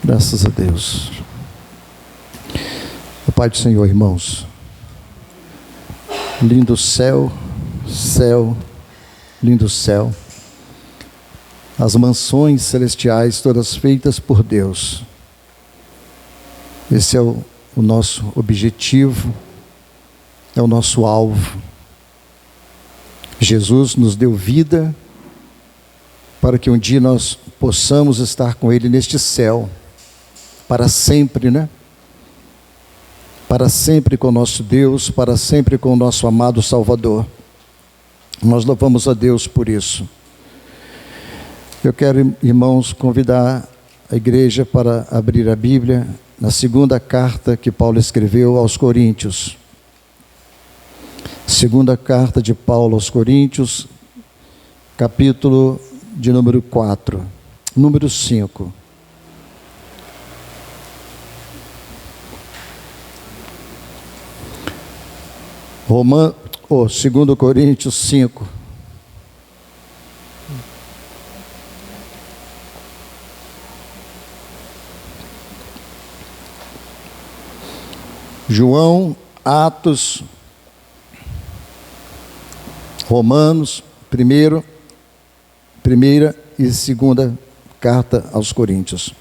Graças a Deus. O Pai do Senhor, irmãos. Lindo céu, céu, lindo céu. As mansões celestiais todas feitas por Deus. Esse é o nosso objetivo, é o nosso alvo. Jesus nos deu vida para que um dia nós possamos estar com Ele neste céu, para sempre, né? Para sempre com o nosso Deus, para sempre com o nosso amado Salvador. Nós louvamos a Deus por isso. Eu quero, irmãos, convidar a igreja para abrir a Bíblia na segunda carta que Paulo escreveu aos Coríntios. Segunda carta de Paulo aos Coríntios, capítulo de número 4, número 5. Segundo Coríntios 5. João, Atos, Romanos, primeira e segunda carta aos Coríntios.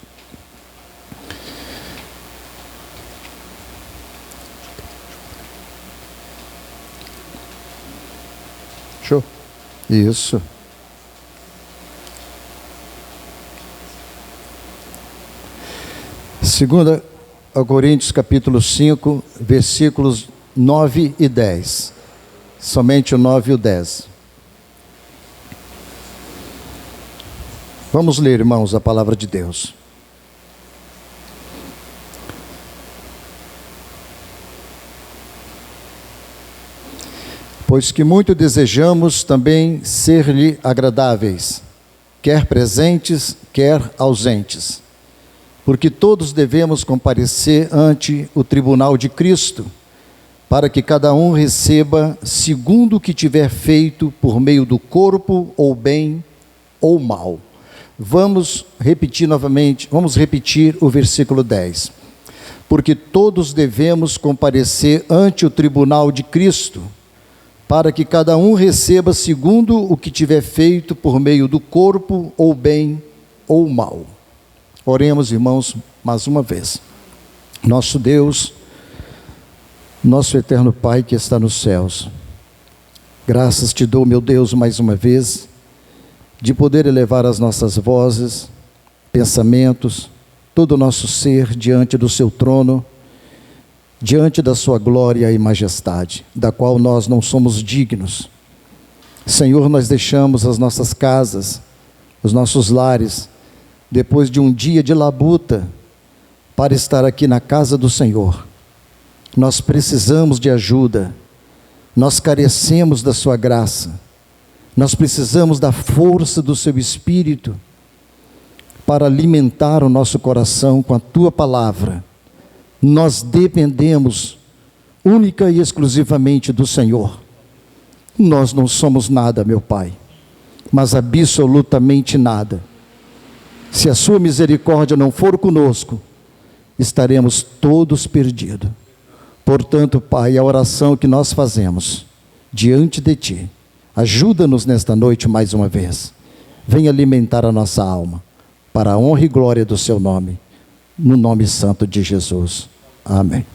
Show. Isso. Segunda a Coríntios, capítulo 5, versículos 9 e 10. Somente o 9 e o 10. Vamos ler, irmãos, a palavra de Deus. Pois que muito desejamos também ser-lhe agradáveis, quer presentes, quer ausentes, porque todos devemos comparecer ante o tribunal de Cristo, para que cada um receba segundo o que tiver feito por meio do corpo, ou bem ou mal. Vamos repetir o versículo 10. Porque todos devemos comparecer ante o tribunal de Cristo, para que cada um receba segundo o que tiver feito por meio do corpo, ou bem ou mal. Oremos, irmãos, mais uma vez. Nosso Deus, nosso eterno Pai que está nos céus, graças te dou, meu Deus, mais uma vez, de poder elevar as nossas vozes, pensamentos, todo o nosso ser diante do seu trono, diante da sua glória e majestade, da qual nós não somos dignos. Senhor, nós deixamos as nossas casas, os nossos lares, depois de um dia de labuta, para estar aqui na casa do Senhor. Nós precisamos de ajuda, nós carecemos da sua graça, nós precisamos da força do seu Espírito, para alimentar o nosso coração com a tua palavra. Nós dependemos única e exclusivamente do Senhor. Nós não somos nada, meu Pai, mas absolutamente nada. Se a sua misericórdia não for conosco, estaremos todos perdidos. Portanto, Pai, a oração que nós fazemos diante de Ti, ajuda-nos nesta noite mais uma vez. Venha alimentar a nossa alma, para a honra e glória do Seu nome, no nome santo de Jesus. Amém.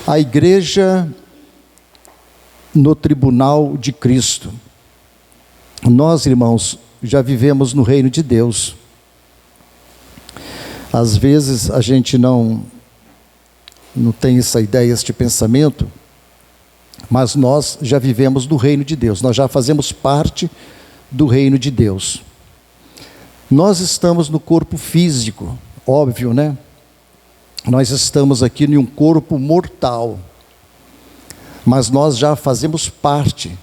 A igreja no tribunal de Cristo. Nós, irmãos, já vivemos no reino de Deus. Às vezes a gente não tem essa ideia, este pensamento, mas nós já vivemos no reino de Deus, nós já fazemos parte do reino de Deus. Nós estamos no corpo físico, óbvio, né? Nós estamos aqui em um corpo mortal, mas nós já fazemos parte,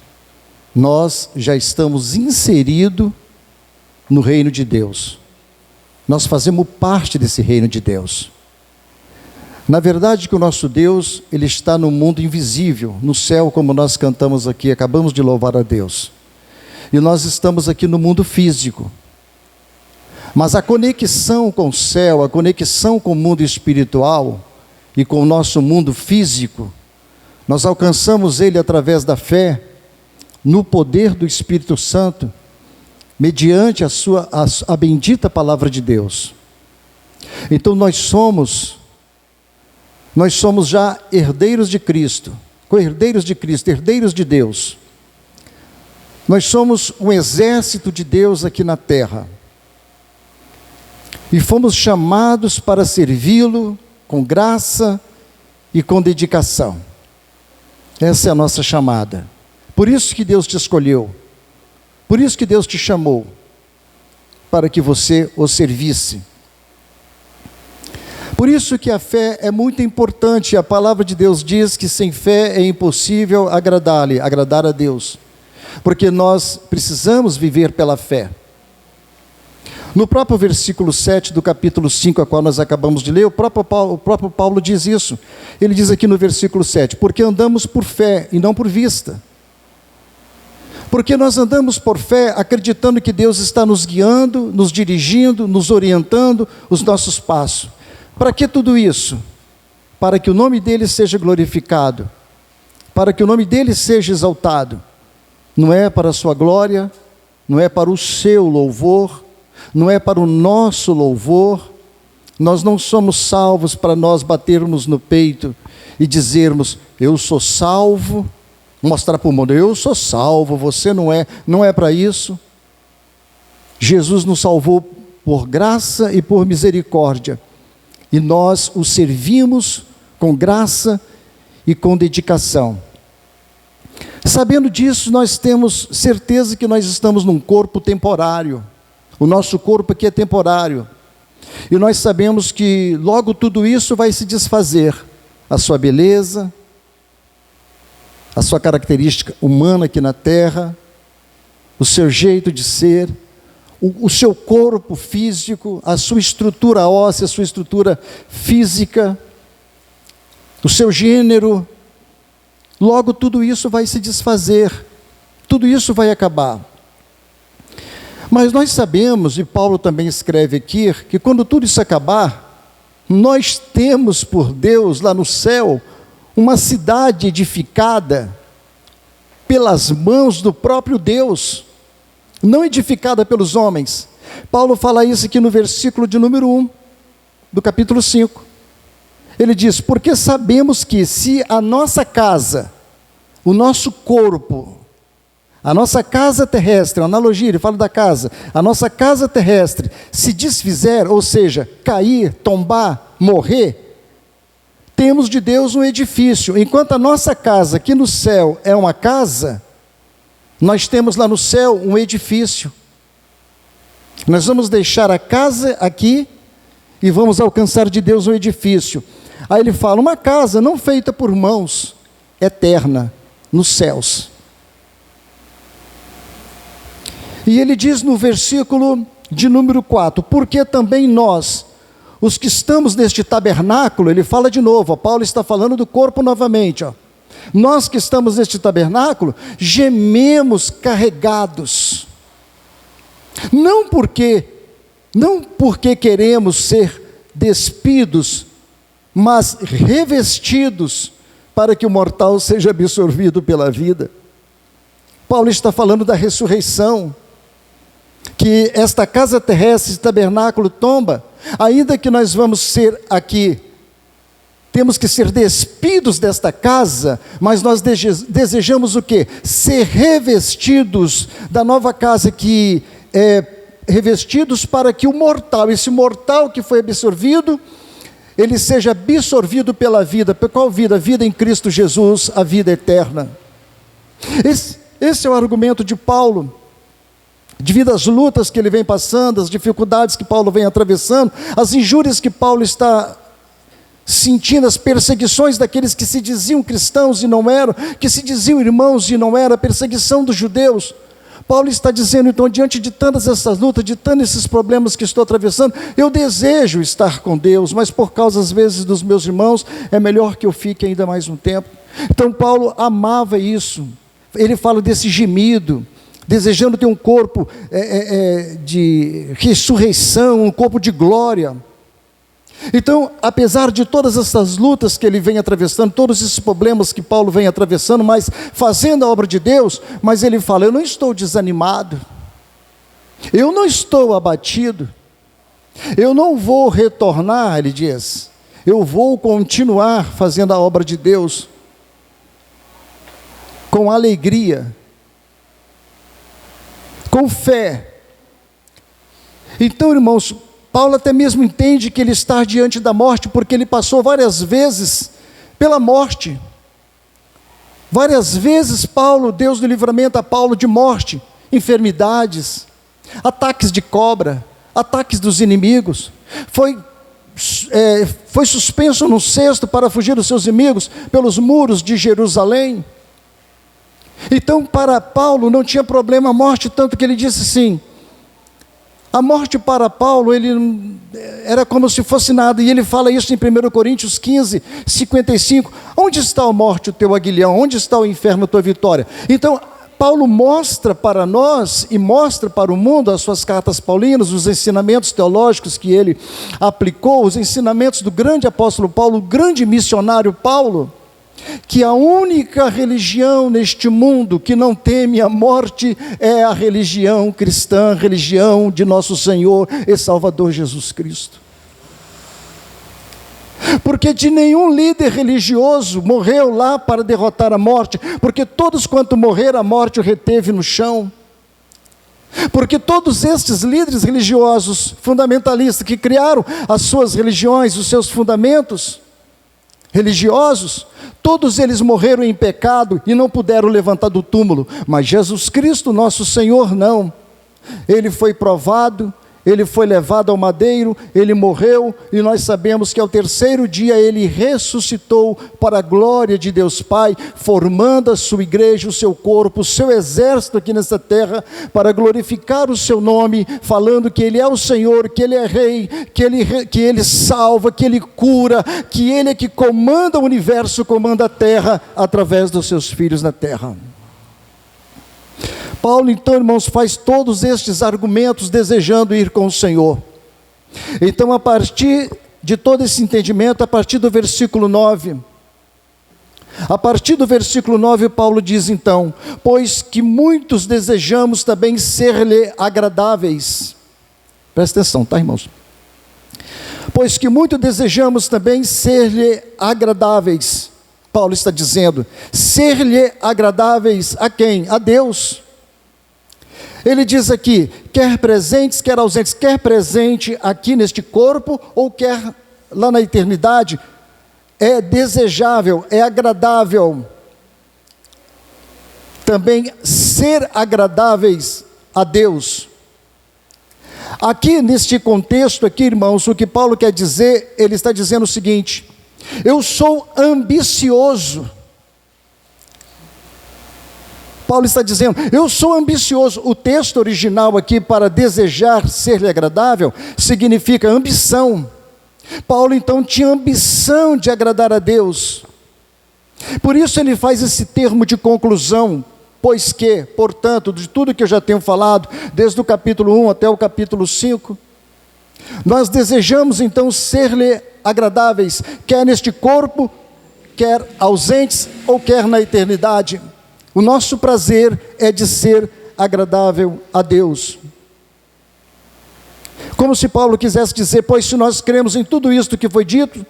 nós já estamos inseridos no reino de Deus. Nós fazemos parte desse reino de Deus. Na verdade que o nosso Deus, Ele está no mundo invisível, no céu, como nós cantamos aqui, acabamos de louvar a Deus. E nós estamos aqui no mundo físico. Mas a conexão com o céu, a conexão com o mundo espiritual e com o nosso mundo físico, nós alcançamos ele através da fé, no poder do Espírito Santo, mediante a bendita palavra de Deus. Então nós somos já herdeiros de Cristo, co-herdeiros de Cristo, herdeiros de Deus. Nós somos um exército de Deus aqui na terra. E fomos chamados para servi-lo com graça e com dedicação. Essa é a nossa chamada. Por isso que Deus te escolheu. Por isso que Deus te chamou. Para que você o servisse. Por isso que a fé é muito importante. A palavra de Deus diz que sem fé é impossível agradar-lhe, agradar a Deus. Porque nós precisamos viver pela fé. No próprio versículo 7 do capítulo 5, a qual nós acabamos de ler, o próprio Paulo diz isso. Ele diz aqui no versículo 7, porque andamos por fé e não por vista. Porque nós andamos por fé acreditando que Deus está nos guiando, nos dirigindo, nos orientando os nossos passos. Para que tudo isso? Para que o nome dele seja glorificado, para que o nome dele seja exaltado. Não é para a sua glória, não é para o seu louvor, não é para o nosso louvor. Nós não somos salvos para nós batermos no peito e dizermos, eu sou salvo, mostrar para o mundo, eu sou salvo, você não é. Não é para isso. Jesus nos salvou por graça e por misericórdia, e nós o servimos com graça e com dedicação. Sabendo disso, nós temos certeza que nós estamos num corpo temporário. O nosso corpo aqui é temporário. E nós sabemos que logo tudo isso vai se desfazer. A sua beleza, a sua característica humana aqui na terra, o seu jeito de ser, o seu corpo físico, a sua estrutura óssea, a sua estrutura física, o seu gênero, logo tudo isso vai se desfazer, tudo isso vai acabar. Mas nós sabemos, e Paulo também escreve aqui, que quando tudo isso acabar, nós temos por Deus lá no céu, uma cidade edificada pelas mãos do próprio Deus, não edificada pelos homens. Paulo fala isso aqui no versículo de número 1, do capítulo 5. Ele diz, porque sabemos que se a nossa casa, o nosso corpo, a nossa casa terrestre, analogia, ele fala da casa, a nossa casa terrestre se desfizer, ou seja, cair, tombar, morrer, temos de Deus um edifício. Enquanto a nossa casa aqui no céu é uma casa, nós temos lá no céu um edifício. Nós vamos deixar a casa aqui e vamos alcançar de Deus um edifício. Aí ele fala, uma casa não feita por mãos, eterna, nos céus. E ele diz no versículo de número 4, porque também nós, os que estamos neste tabernáculo, ele fala de novo, Paulo está falando do corpo novamente, nós que estamos neste tabernáculo, gememos carregados, não porque queremos ser despidos, mas revestidos, para que o mortal seja absorvido pela vida. Paulo está falando da ressurreição, que esta casa terrestre, esse tabernáculo tomba, ainda que nós vamos ser aqui, temos que ser despidos desta casa, mas nós desejamos o quê? Ser revestidos da nova casa, que é revestidos para que o mortal, esse mortal que foi absorvido, ele seja absorvido pela vida. Por qual vida? A vida em Cristo Jesus, a vida eterna. Esse é o argumento de Paulo, devido às lutas que ele vem passando, as dificuldades que Paulo vem atravessando, as injúrias que Paulo está sentindo, as perseguições daqueles que se diziam cristãos e não eram, que se diziam irmãos e não eram, a perseguição dos judeus. Paulo está dizendo, então, diante de tantas essas lutas, de tantos esses problemas que estou atravessando, eu desejo estar com Deus, mas por causa, às vezes, dos meus irmãos, é melhor que eu fique ainda mais um tempo. Então, Paulo amava isso. Ele fala desse gemido, desejando ter um corpo de ressurreição, um corpo de glória. Então, apesar de todas essas lutas que ele vem atravessando, todos esses problemas que Paulo vem atravessando, mas fazendo a obra de Deus, mas ele fala: eu não estou desanimado, eu não estou abatido, eu não vou retornar, ele diz, eu vou continuar fazendo a obra de Deus com alegria, com fé. Então, irmãos, Paulo até mesmo entende que ele está diante da morte, porque ele passou várias vezes pela morte. Várias vezes Deus do livramento a Paulo de morte, enfermidades, ataques de cobra, ataques dos inimigos. Foi suspenso num cesto para fugir dos seus inimigos pelos muros de Jerusalém. Então, para Paulo não tinha problema a morte, tanto que ele disse assim: a morte para Paulo, ele era como se fosse nada, e ele fala isso em 1 Coríntios 15, 55, onde está a morte o teu aguilhão, onde está o inferno a tua vitória? Então, Paulo mostra para nós, e mostra para o mundo, as suas cartas paulinas, os ensinamentos teológicos que ele aplicou, os ensinamentos do grande apóstolo Paulo, o grande missionário Paulo, que a única religião neste mundo que não teme a morte é a religião cristã, a religião de nosso Senhor e Salvador Jesus Cristo. Porque de nenhum líder religioso morreu lá para derrotar a morte, porque todos quanto morreram, a morte o reteve no chão. Porque todos estes líderes religiosos, fundamentalistas, que criaram as suas religiões, os seus fundamentos religiosos, todos eles morreram em pecado e não puderam levantar do túmulo, mas Jesus Cristo, nosso Senhor, não. Ele foi provado, ele foi levado ao madeiro, ele morreu, e nós sabemos que ao terceiro dia ele ressuscitou para a glória de Deus Pai, formando a sua igreja, o seu corpo, o seu exército aqui nessa terra, para glorificar o seu nome, falando que ele é o Senhor, que ele é rei, que ele salva, que ele cura, que ele é que comanda o universo, comanda a terra, através dos seus filhos na terra. Paulo, então, irmãos, faz todos estes argumentos desejando ir com o Senhor. Então, a partir de todo esse entendimento, a partir do versículo 9, Paulo diz então: pois que muitos desejamos também ser-lhe agradáveis. Presta atenção, tá, irmãos? Pois que muito desejamos também ser-lhe agradáveis. Paulo está dizendo, ser-lhe agradáveis a quem? A Deus. Ele diz aqui, quer presentes, quer ausentes, quer presente aqui neste corpo, ou quer lá na eternidade, é desejável, é agradável também ser agradáveis a Deus. Aqui neste contexto aqui, irmãos, o que Paulo quer dizer, ele está dizendo o seguinte: eu sou ambicioso. Paulo está dizendo, eu sou ambicioso. O texto original aqui, para desejar ser-lhe agradável, significa ambição. Paulo então tinha ambição de agradar a Deus. Por isso ele faz esse termo de conclusão, pois que, portanto, de tudo que eu já tenho falado, desde o capítulo 1 até o capítulo 5, nós desejamos então ser-lhe agradáveis, quer neste corpo, quer ausentes ou quer na eternidade. O nosso prazer é de ser agradável a Deus. Como se Paulo quisesse dizer, pois se nós cremos em tudo isto que foi dito,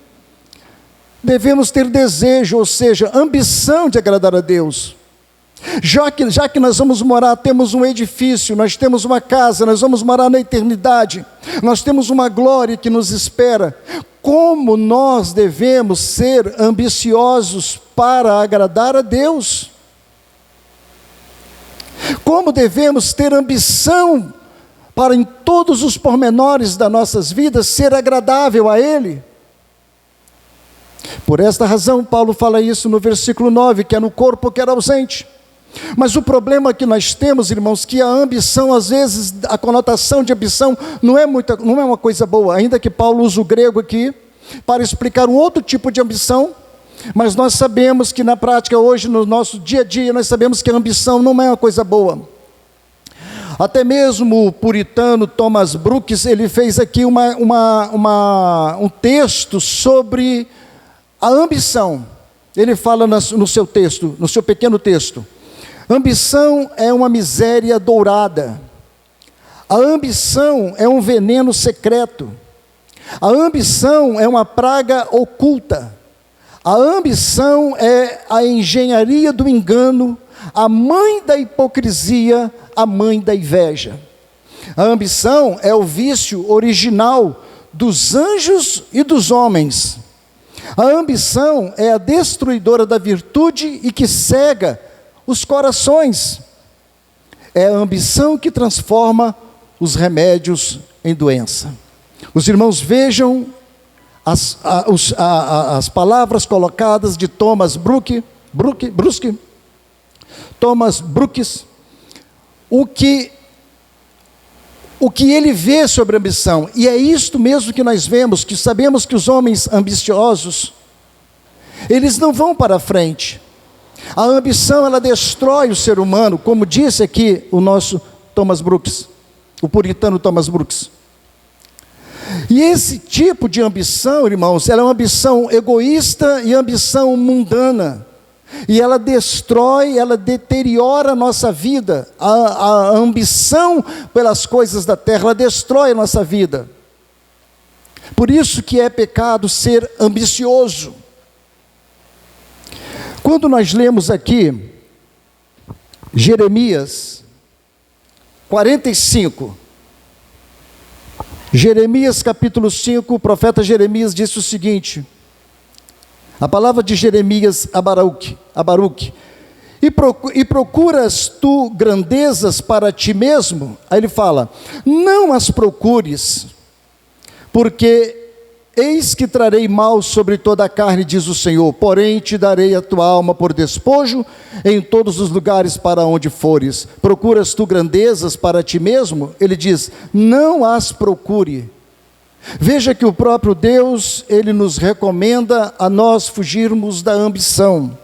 devemos ter desejo, ou seja, ambição de agradar a Deus. Já que nós vamos morar, temos um edifício, nós temos uma casa, nós vamos morar na eternidade, nós temos uma glória que nos espera. Como nós devemos ser ambiciosos para agradar a Deus? Como devemos ter ambição para em todos os pormenores das nossas vidas ser agradável a Ele? Por esta razão, Paulo fala isso no versículo 9, que é no corpo que era ausente. Mas o problema que nós temos, irmãos, que a ambição, às vezes, a conotação de ambição não é uma coisa boa, ainda que Paulo use o grego aqui, para explicar um outro tipo de ambição, mas nós sabemos que na prática hoje, no nosso dia a dia, nós sabemos que a ambição não é uma coisa boa. Até mesmo o puritano Thomas Brooks, ele fez aqui um texto sobre a ambição. Ele fala no seu texto, no seu pequeno texto: ambição é uma miséria dourada. A ambição é um veneno secreto. A ambição é uma praga oculta. A ambição é a engenharia do engano, a mãe da hipocrisia, a mãe da inveja. A ambição é o vício original dos anjos e dos homens. A ambição é a destruidora da virtude e que cega os corações. É a ambição que transforma os remédios em doença. Os irmãos vejam as palavras colocadas de Thomas Brooks, o que ele vê sobre a ambição. E é isto mesmo que nós vemos, que sabemos que os homens ambiciosos, eles não vão para a frente. A ambição, ela destrói o ser humano, como disse aqui o nosso Thomas Brooks, o puritano Thomas Brooks. E esse tipo de ambição, irmãos, ela é uma ambição egoísta e ambição mundana. E ela destrói, ela deteriora a nossa vida. A ambição pelas coisas da terra, ela destrói a nossa vida. Por isso que é pecado ser ambicioso. Quando nós lemos aqui Jeremias 45, Jeremias capítulo 5, o profeta Jeremias disse o seguinte: a palavra de Jeremias a Baruque: e procuras tu grandezas para ti mesmo? Aí ele fala: não as procures, porque eis que trarei mal sobre toda a carne, diz o Senhor, porém te darei a tua alma por despojo em todos os lugares para onde fores. Procuras tu grandezas para ti mesmo? Ele diz: não as procure. Veja que o próprio Deus, ele nos recomenda a nós fugirmos da ambição.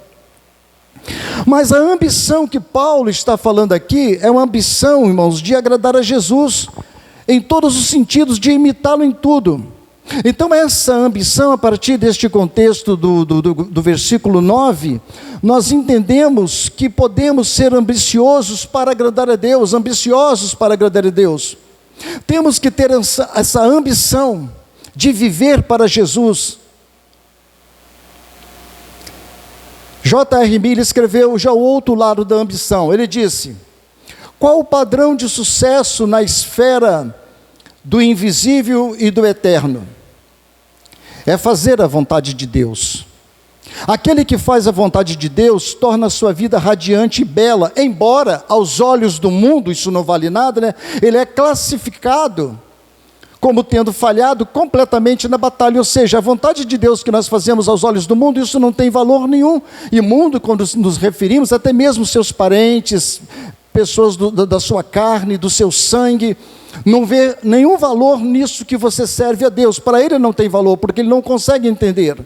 Mas a ambição que Paulo está falando aqui é uma ambição, irmãos, de agradar a Jesus em todos os sentidos, de imitá-lo em tudo. Então essa ambição, a partir deste contexto do versículo 9, nós entendemos que podemos ser ambiciosos para agradar a Deus, ambiciosos para agradar a Deus. Temos que ter essa ambição de viver para Jesus. J.R. Miller escreveu já o outro lado da ambição. Ele disse: qual o padrão de sucesso na esfera do invisível e do eterno? É fazer a vontade de Deus. Aquele que faz a vontade de Deus torna a sua vida radiante e bela, embora aos olhos do mundo isso não vale nada, né? Ele é classificado como tendo falhado completamente na batalha. Ou seja, a vontade de Deus que nós fazemos aos olhos do mundo, isso não tem valor nenhum. E mundo, quando nos referimos, até mesmo seus parentes, pessoas da sua carne, do seu sangue, não vê nenhum valor nisso que você serve a Deus. Para ele não tem valor, porque ele não consegue entender.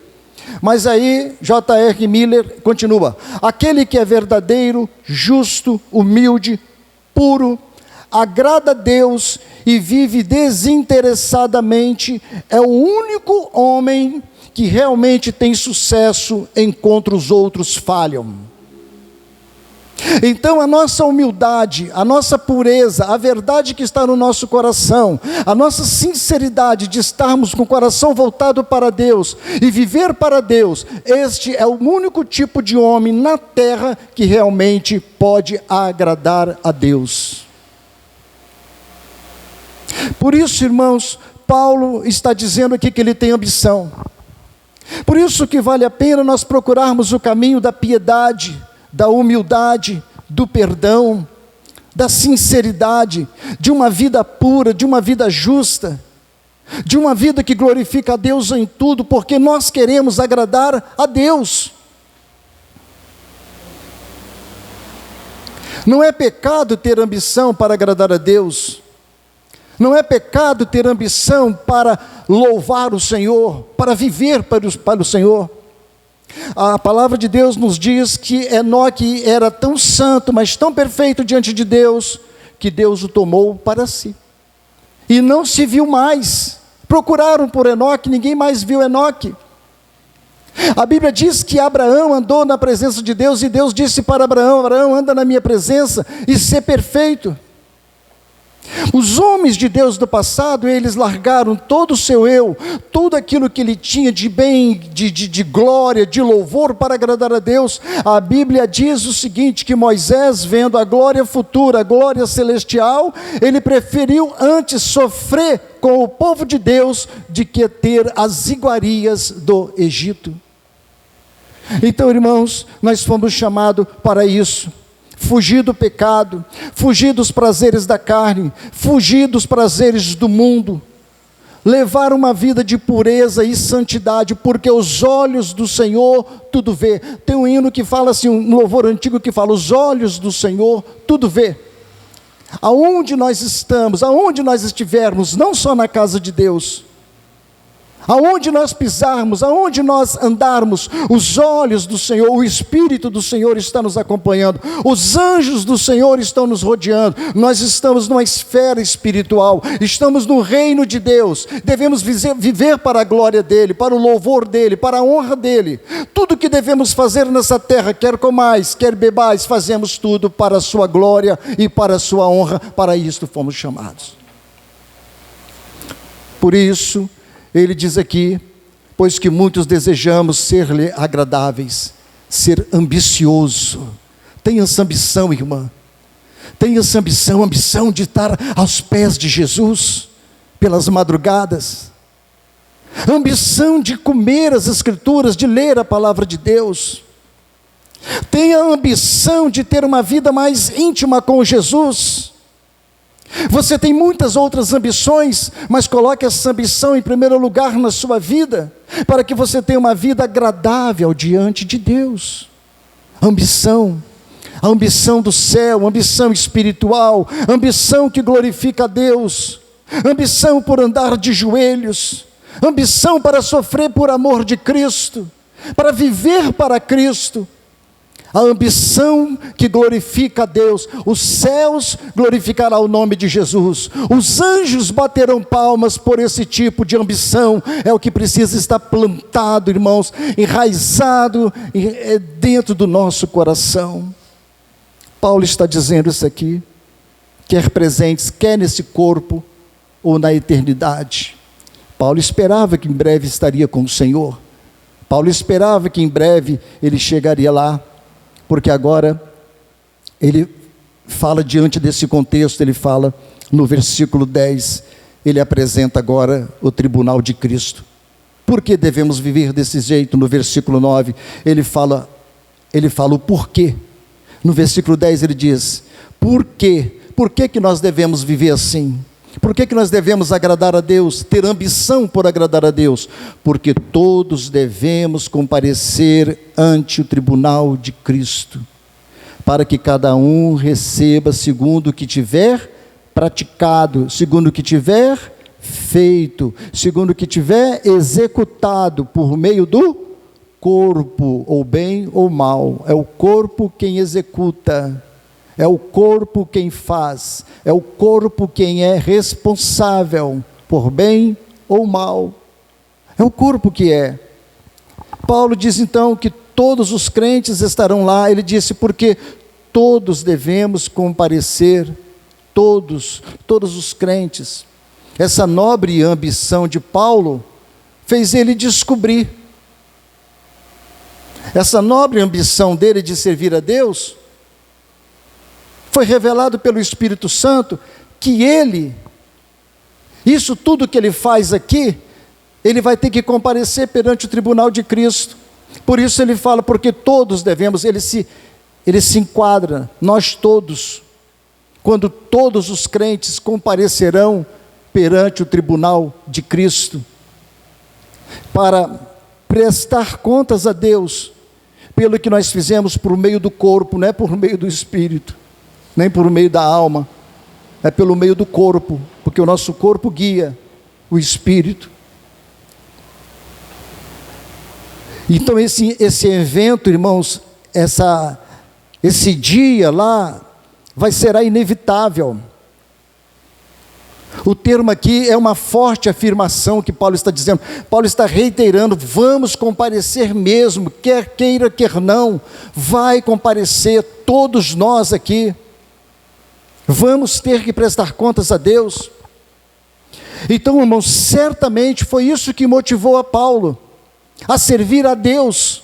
Mas aí J.R. Miller continua: aquele que é verdadeiro, justo, humilde, puro, agrada a Deus e vive desinteressadamente, é o único homem que realmente tem sucesso enquanto os outros falham. Então a nossa humildade, a nossa pureza, a verdade que está no nosso coração, a nossa sinceridade de estarmos com o coração voltado para Deus e viver para Deus, este é o único tipo de homem na terra que realmente pode agradar a Deus. Por isso, irmãos, Paulo está dizendo aqui que ele tem ambição. Por isso que vale a pena nós procurarmos o caminho da piedade, da humildade, do perdão, da sinceridade, de uma vida pura, de uma vida justa, de uma vida que glorifica a Deus em tudo, porque nós queremos agradar a Deus. Não é pecado ter ambição para agradar a Deus. Não é pecado ter ambição para louvar o Senhor, para viver para o Senhor. A palavra de Deus nos diz que Enoque era tão santo, mas tão perfeito diante de Deus, que Deus o tomou para si. E não se viu mais. Procuraram por Enoque, ninguém mais viu Enoque. A Bíblia diz que Abraão andou na presença de Deus, e Deus disse para Abraão: Abraão, anda na minha presença e ser perfeito. Os homens de Deus do passado, eles largaram todo o seu eu, tudo aquilo que ele tinha de bem, de glória, de louvor para agradar a Deus. A Bíblia diz o seguinte, que Moisés, vendo a glória futura, a glória celestial, ele preferiu antes sofrer com o povo de Deus do que ter as iguarias do Egito. Então, irmãos, nós fomos chamados para isso. Fugir do pecado, fugir dos prazeres da carne, fugir dos prazeres do mundo, levar uma vida de pureza e santidade, porque os olhos do Senhor tudo vê. Tem um hino que fala assim, um louvor antigo que fala: os olhos do Senhor tudo vê. Aonde nós estamos, aonde nós estivermos, não só na casa de Deus, aonde nós pisarmos, aonde nós andarmos, os olhos do Senhor, o Espírito do Senhor está nos acompanhando, os anjos do Senhor estão nos rodeando. Nós estamos numa esfera espiritual, estamos no reino de Deus, devemos viver para a glória dEle, para o louvor dEle, para a honra dEle. Tudo que devemos fazer nessa terra, quer comais, quer bebais, fazemos tudo para a sua glória e para a sua honra. Para isto fomos chamados. Por isso, ele diz aqui: pois que muitos desejamos ser-lhe agradáveis, ser ambicioso. Tenha essa ambição, irmã. Tenha essa ambição de estar aos pés de Jesus, pelas madrugadas. Ambição de comer as Escrituras, de ler a palavra de Deus. Tenha a ambição de ter uma vida mais íntima com Jesus. Você tem muitas outras ambições, mas coloque essa ambição em primeiro lugar na sua vida, para que você tenha uma vida agradável diante de Deus. Ambição, a ambição do céu, ambição espiritual, ambição que glorifica a Deus, ambição por andar de joelhos, ambição para sofrer por amor de Cristo, para viver para Cristo. A ambição que glorifica a Deus. Os céus glorificarão o nome de Jesus, os anjos baterão palmas por esse tipo de ambição. É o que precisa estar plantado, irmãos, enraizado dentro do nosso coração. Paulo está dizendo isso aqui, quer presentes, quer nesse corpo ou na eternidade. Paulo esperava que em breve estaria com o Senhor. Paulo esperava que em breve ele chegaria lá. Porque agora, ele fala diante desse contexto, ele fala no versículo 10, ele apresenta agora o tribunal de Cristo. Por que devemos viver desse jeito? No versículo 9, ele fala o porquê. No versículo 10 ele diz, por quê? Por que que nós devemos viver assim? Por que que nós devemos agradar a Deus, ter ambição por agradar a Deus? Porque todos devemos comparecer ante o tribunal de Cristo, para que cada um receba segundo o que tiver praticado, segundo o que tiver feito, segundo o que tiver executado por meio do corpo, ou bem ou mal. É o corpo quem executa. É o corpo quem faz, é o corpo quem é responsável por bem ou mal. É o corpo que é. Paulo diz então que todos os crentes estarão lá. Ele disse porque todos devemos comparecer, todos os crentes. Essa nobre ambição de Paulo fez ele descobrir. Essa nobre ambição dele de servir a Deus foi revelado pelo Espírito Santo, que ele, isso tudo que ele faz aqui, ele vai ter que comparecer perante o tribunal de Cristo. Por isso ele fala, porque todos devemos, ele se enquadra, nós todos, quando todos os crentes comparecerão perante o tribunal de Cristo, para prestar contas a Deus, pelo que nós fizemos por meio do corpo, não é por meio do Espírito, nem por meio da alma, é pelo meio do corpo, porque o nosso corpo guia o Espírito. Então esse evento, irmãos, esse dia lá, será inevitável. O termo aqui é uma forte afirmação que Paulo está dizendo. Paulo está reiterando: vamos comparecer mesmo, quer queira, quer não, vai comparecer, todos nós aqui. Vamos ter que prestar contas a Deus. Então, irmãos, certamente foi isso que motivou a Paulo a servir a Deus.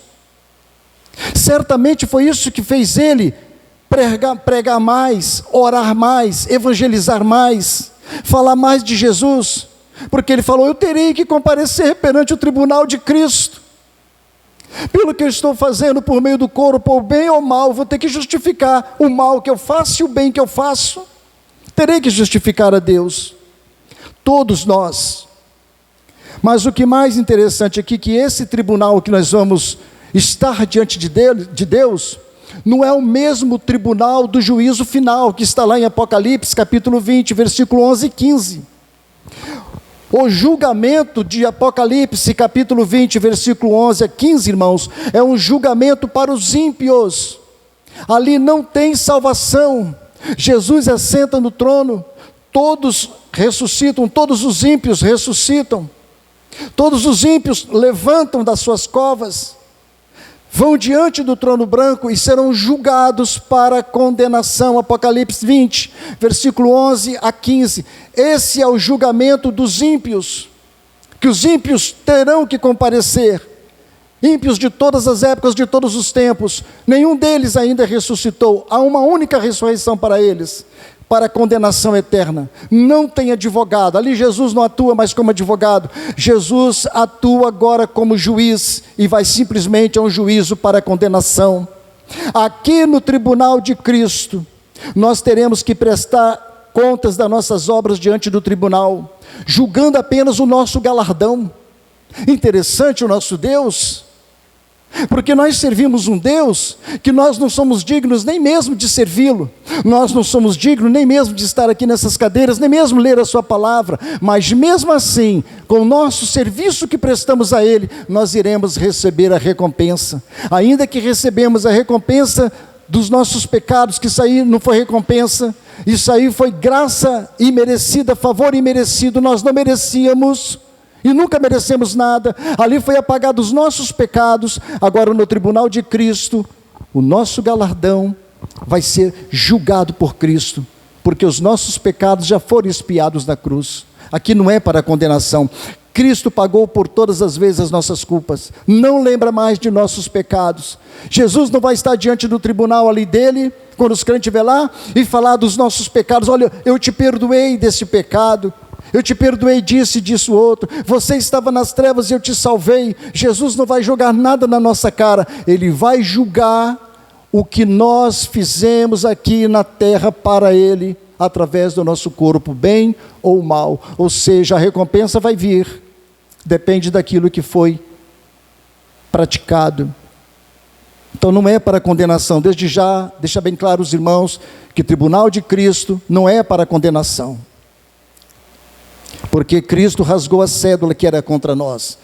Certamente foi isso que fez ele pregar mais, orar mais, evangelizar mais, falar mais de Jesus, porque ele falou: eu terei que comparecer perante o tribunal de Cristo, pelo que eu estou fazendo por meio do corpo, ou bem ou mal, vou ter que justificar o mal que eu faço e o bem que eu faço, terei que justificar a Deus, todos nós. Mas o que mais interessante aqui, que esse tribunal que nós vamos estar diante de Deus, não é o mesmo tribunal do juízo final, que está lá em Apocalipse, capítulo 20, versículo 11 e 15. O julgamento de Apocalipse, capítulo 20, versículo 11 a 15, irmãos, é um julgamento para os ímpios. Ali não tem salvação. Jesus assenta no trono, todos ressuscitam, todos os ímpios ressuscitam. Todos os ímpios levantam das suas covas, vão diante do trono branco e serão julgados para condenação. Apocalipse 20, versículo 11 a 15. Esse é o julgamento dos ímpios, que os ímpios terão que comparecer. Ímpios de todas as épocas, de todos os tempos, nenhum deles ainda ressuscitou. Há uma única ressurreição para eles, para a condenação eterna. Não tem advogado. Ali Jesus não atua mais como advogado. Jesus atua agora como juiz e vai simplesmente a um juízo para a condenação. Aqui no tribunal de Cristo, nós teremos que prestar contas das nossas obras diante do tribunal, julgando apenas o nosso galardão. Interessante o nosso Deus, porque nós servimos um Deus que nós não somos dignos nem mesmo de servi-lo, nós não somos dignos nem mesmo de estar aqui nessas cadeiras, nem mesmo ler a sua palavra, mas mesmo assim, com o nosso serviço que prestamos a Ele, nós iremos receber a recompensa, ainda que recebemos a recompensa dos nossos pecados, que isso aí não foi recompensa, isso aí foi graça imerecida, favor imerecido, nós não merecíamos, e nunca merecemos nada. Ali foi apagado os nossos pecados. Agora no tribunal de Cristo, o nosso galardão vai ser julgado por Cristo, porque os nossos pecados já foram expiados na cruz. Aqui não é para condenação. Cristo pagou por todas as vezes as nossas culpas, não lembra mais de nossos pecados. Jesus não vai estar diante do tribunal ali dele, quando os crentes estiver lá, e falar dos nossos pecados: olha, eu te perdoei desse pecado, eu te perdoei disso e disso outro, você estava nas trevas e eu te salvei. Jesus não vai jogar nada na nossa cara, Ele vai julgar o que nós fizemos aqui na terra para Ele, através do nosso corpo, bem ou mal. Ou seja, a recompensa vai vir, depende daquilo que foi praticado. Então não é para condenação. Desde já, deixa bem claro os irmãos, que o tribunal de Cristo não é para condenação, porque Cristo rasgou a cédula que era contra nós.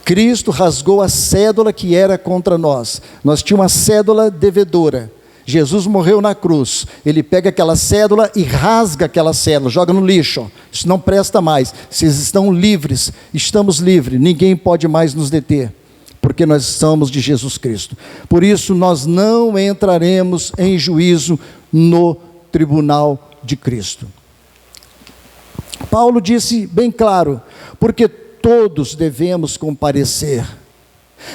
Cristo rasgou a cédula que era contra nós. Nós tínhamos uma cédula devedora. Jesus morreu na cruz. Ele pega aquela cédula e rasga aquela cédula, joga no lixo. Isso não presta mais. Vocês estão livres, estamos livres. Ninguém pode mais nos deter, porque nós somos de Jesus Cristo. Por isso nós não entraremos em juízo no tribunal de Cristo. Paulo disse bem claro: porque todos devemos comparecer.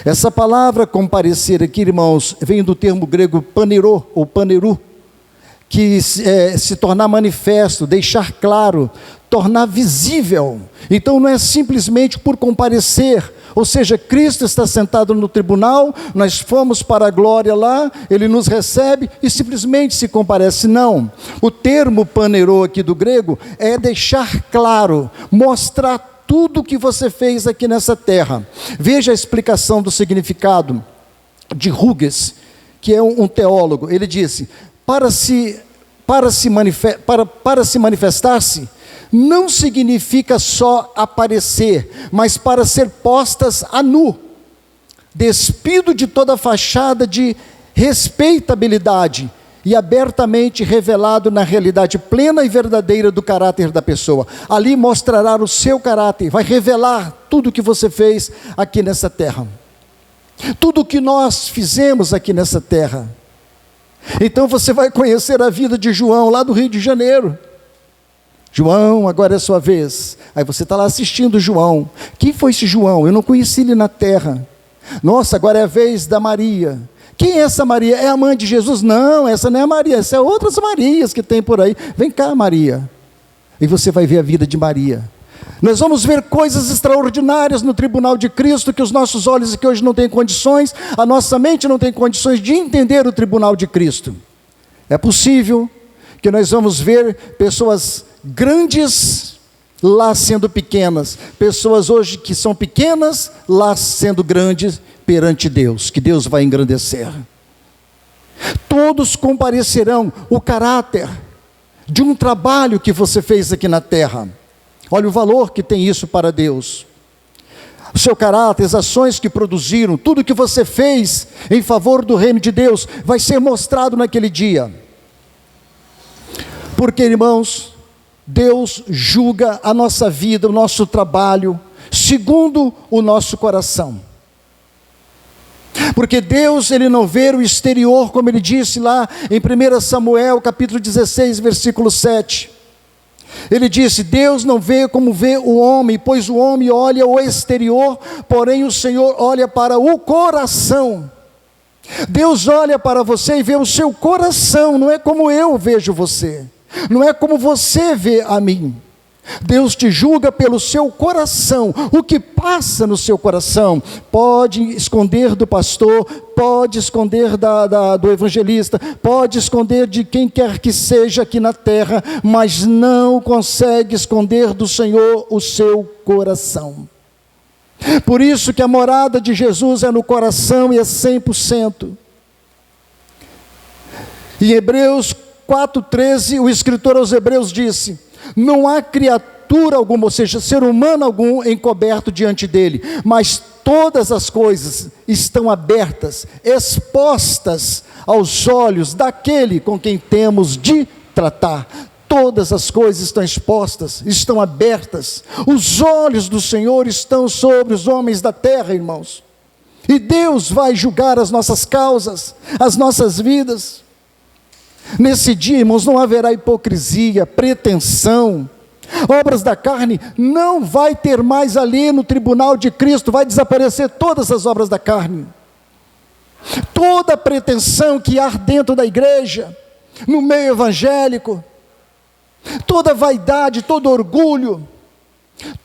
Essa palavra comparecer aqui, irmãos, vem do termo grego paneiro, ou paneru, que se tornar manifesto, deixar claro, tornar visível. Então não é simplesmente por comparecer, ou seja, Cristo está sentado no tribunal, nós fomos para a glória lá, Ele nos recebe e simplesmente se comparece. Não, o termo paneiro aqui do grego é deixar claro, mostrar tudo o que você fez aqui nessa terra. Veja a explicação do significado de Hughes, que é um teólogo. Ele disse: para se manifestar-se, não significa só aparecer, mas para ser postas a nu, despido de toda fachada de respeitabilidade e abertamente revelado na realidade plena e verdadeira do caráter da pessoa. Ali mostrará o seu caráter, vai revelar tudo o que você fez aqui nessa terra. Tudo o que nós fizemos aqui nessa terra. Então você vai conhecer a vida de João, lá do Rio de Janeiro. João, agora é a sua vez. Aí você está lá assistindo João. Quem foi esse João? Eu não conheci ele na terra. Nossa, agora é a vez da Maria. Quem é essa Maria? É a mãe de Jesus? Não, essa não é a Maria, essa é outras Marias que tem por aí. Vem cá, Maria. E você vai ver a vida de Maria. Nós vamos ver coisas extraordinárias no tribunal de Cristo, que os nossos olhos aqui hoje não têm condições, a nossa mente não tem condições de entender o tribunal de Cristo. É possível que nós vamos ver pessoas grandes lá sendo pequenas, pessoas hoje que são pequenas lá sendo grandes perante Deus, que Deus vai engrandecer. Todos comparecerão o caráter de um trabalho que você fez aqui na terra. Olha o valor que tem isso para Deus. O seu caráter, as ações que produziram, tudo que você fez em favor do reino de Deus, vai ser mostrado naquele dia. Porque, irmãos, Deus julga a nossa vida, o nosso trabalho, segundo o nosso coração. Porque Deus, Ele não vê o exterior, como Ele disse lá em 1 Samuel, capítulo 16, versículo 7. Ele disse: Deus não vê como vê o homem, pois o homem olha o exterior, porém o Senhor olha para o coração. Deus olha para você e vê o seu coração, não é como eu vejo você. Não é como você vê a mim. Deus te julga pelo seu coração. O que passa no seu coração pode esconder do pastor, pode esconder do evangelista, pode esconder de quem quer que seja aqui na terra, mas não consegue esconder do Senhor o seu coração. Por isso que a morada de Jesus é no coração e é 100%. Em Hebreus 4,13, o escritor aos Hebreus disse: não há criatura alguma, ou seja, ser humano algum encoberto diante dele, mas todas as coisas estão abertas, expostas aos olhos daquele com quem temos de tratar. Todas as coisas estão expostas, estão abertas. Os olhos do Senhor estão sobre os homens da terra, irmãos. E Deus vai julgar as nossas causas, as nossas vidas. Nesse dia, irmãos, não haverá hipocrisia, pretensão, obras da carne, não vai ter mais ali no tribunal de Cristo, vai desaparecer todas as obras da carne. Toda a pretensão que há dentro da igreja, no meio evangélico, toda vaidade, todo orgulho,